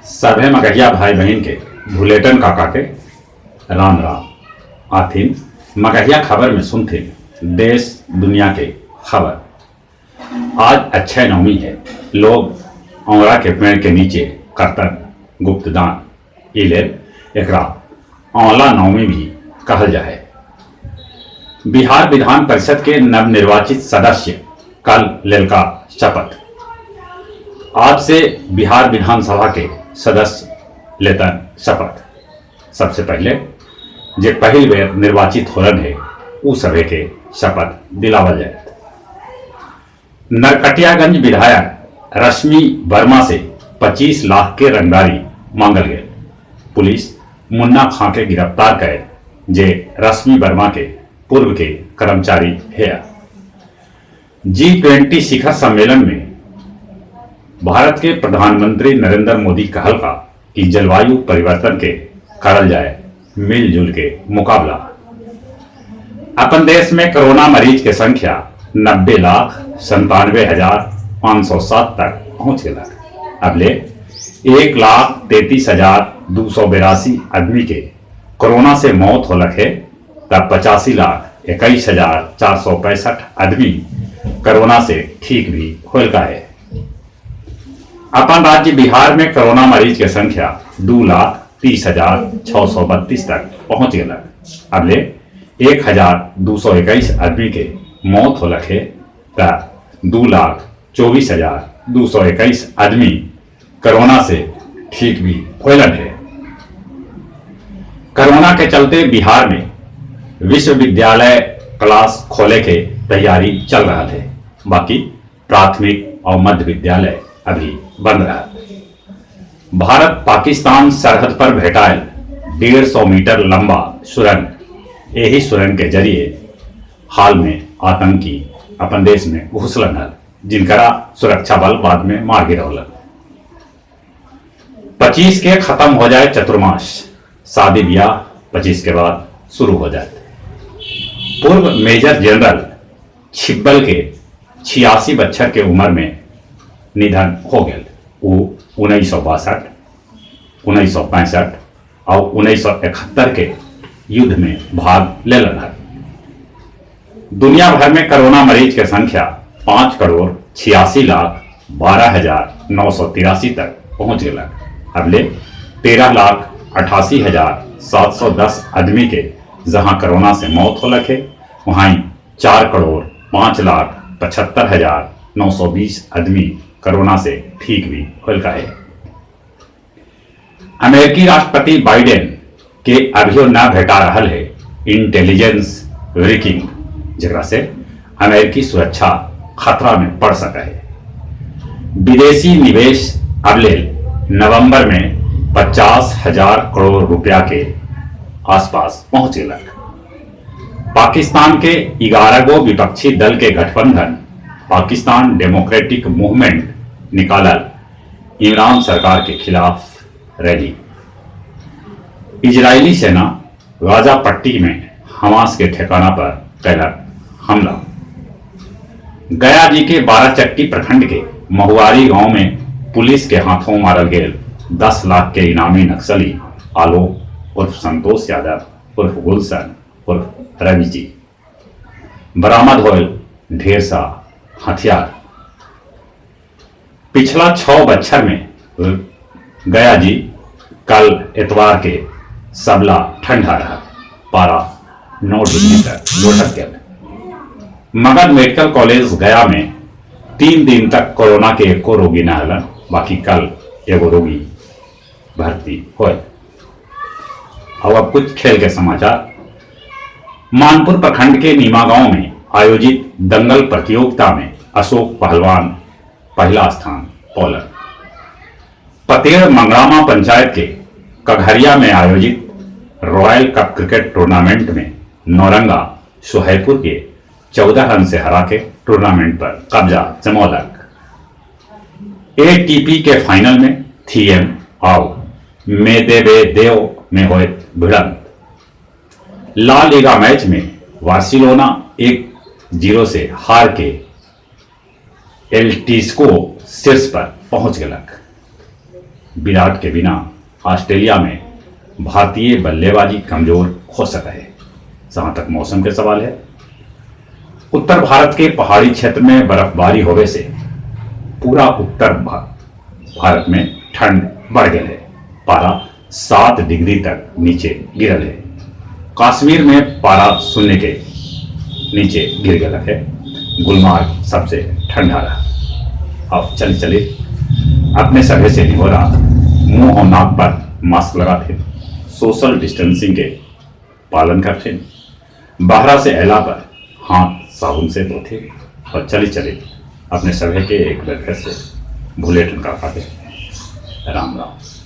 सभे मगहिया भाई बहन के भुलेटन काका के राम राम आथिन। मगहिया खबर में सुनथिन देश दुनिया के खबर। आज अक्षय नवमी है। लोग औरा के पेड़ के नीचे करतन गुप्तदान इले एकरा औला नवमी भी कहल जाए। बिहार विधान परिषद के नवनिर्वाचित सदस्य कल लेलका शपथ। आज से बिहार विधानसभा के सदस्य लेतन शपथ। सबसे पहले जे पहिल बेर निर्वाचित होलन है उ सभे के शपथ दिलावल जाए। नरकटियागंज विधायक रश्मि वर्मा से 25 लाख के रंगदारी मांगल गए। पुलिस मुन्ना खां के गिरफ्तार करे जे रश्मि वर्मा के पूर्व के कर्मचारी है। G20 शिखर सम्मेलन में भारत के प्रधानमंत्री नरेंद्र मोदी कहल का कि जलवायु परिवर्तन के करल जाए मिलजुल के मुकाबला। अपन देश में कोरोना मरीज के संख्या 90,97,507 तक पहुंच गया। अबले 1,33,282 आदमी के कोरोना से मौत होलक है, तब 85,21,465 आदमी कोरोना से ठीक भी होलका है। अपन राज्य बिहार में कोरोना मरीज के संख्या 2,30,632 तक पहुंच गया। अबले 1,221 आदमी के मौत होलक है, तब 2,24,221 आदमी कोरोना से ठीक भी होलन है। कोरोना के चलते बिहार में विश्वविद्यालय क्लास खोले के तैयारी चल रहा है। बाकी प्राथमिक और मध्य विद्यालय अभी बंद रहा। भारत पाकिस्तान सरहद पर भेटायल 150 मीटर लंबा सुरंग। यही सुरंग के जरिए हाल में आतंकी अपन देश में घुसलन है, जिनकरा सुरक्षा बल बाद में मार गिरौलन। 25 के खत्म हो जाए चतुर्मास, शादी ब्याह 25 के बाद शुरू हो जाए। पूर्व मेजर जनरल छिब्बल के 86 बच्चर के उम्र में निधन हो गया। वो 1962, 1965 और 1971 के युद्ध में भाग लेलन है। दुनिया भर में कोरोना मरीज की संख्या 5,86,12,983 तक पहुंच गया। अगले 13,88,710 आदमी के जहां कोरोना से मौत होलक है, वहीं 4,05,75,920 आदमी कोरोना से ठीक भी होलका है। अमेरिकी राष्ट्रपति बाइडेन के अभियो न भेटा रहा है इंटेलिजेंस ब्रेकिंग, जरा से अमेरिकी सुरक्षा खतरा में पड़ सका है। विदेशी निवेश अगले नवंबर में 50,000 करोड़ रुपया के आसपास पहुंच गया। पाकिस्तान के 11 गो विपक्षी दल के गठबंधन पाकिस्तान डेमोक्रेटिक मूवमेंट निकालल इमरान सरकार के खिलाफ रैली। इजरायली सेना गाजा पट्टी में हमास के ठिकाना पर कैलक हमला। गया जी के 12 चट्टी प्रखंड के महुआरी गांव में पुलिस के हाथों मारल गए 10 लाख के इनामी नक्सली आलोक उर्फ संतोष यादव उर्फ गुलशन उर्फ रवि जी। बरामद होल ढेर सा हथियार। पिछला 6 बच्छर में गया जी कल इतवार के सबला ठंडा रहा। पारा 9 डिग्री तक लुढ़क गया। मगध मेडिकल कॉलेज गया में 3 दिन तक कोरोना के एको रोगी न हलन। बाकी कल एगो रोगी भर्ती हुए। अब कुछ खेल के समाचार। मानपुर प्रखंड के नीमा गांव में आयोजित दंगल प्रतियोगिता में अशोक पहलवान पहला स्थान पौलन। पतेड़ मंगरामा पंचायत के कघरिया में आयोजित रॉयल कप क्रिकेट टूर्नामेंट में नौरंगा सुहेपुर के 14 रन से हरा के टूर्नामेंट पर कब्जा जमौलक। एटीपी के फाइनल में थीएम और मेदेवेदेव में हुए भिड़ंत। ला लीगा मैच में बार्सिलोना 1-0 से हार के एल्टिस्को शीर्ष पर पहुंच गया। विराट के बिना ऑस्ट्रेलिया में भारतीय बल्लेबाजी कमजोर हो सकता है। जहां तक मौसम के सवाल है, उत्तर भारत के पहाड़ी क्षेत्र में बर्फबारी होने से पूरा उत्तर भारत में ठंड बढ़ गई है। पारा 7 डिग्री तक नीचे गिरल है। कश्मीर में पारा शून्य के नीचे गिर गया है। गुलमार्ग सबसे ठंडा रहा। अब चले अपने सभे से नहीं हो रहा, मुंह और नाक पर मास्क लगाते, सोशल डिस्टेंसिंग के पालन करते, बाहर से अला पर हाथ साबुन से धोते और चले अपने सभे के एक बार फिर से भूले ठनका खाते। राम राम।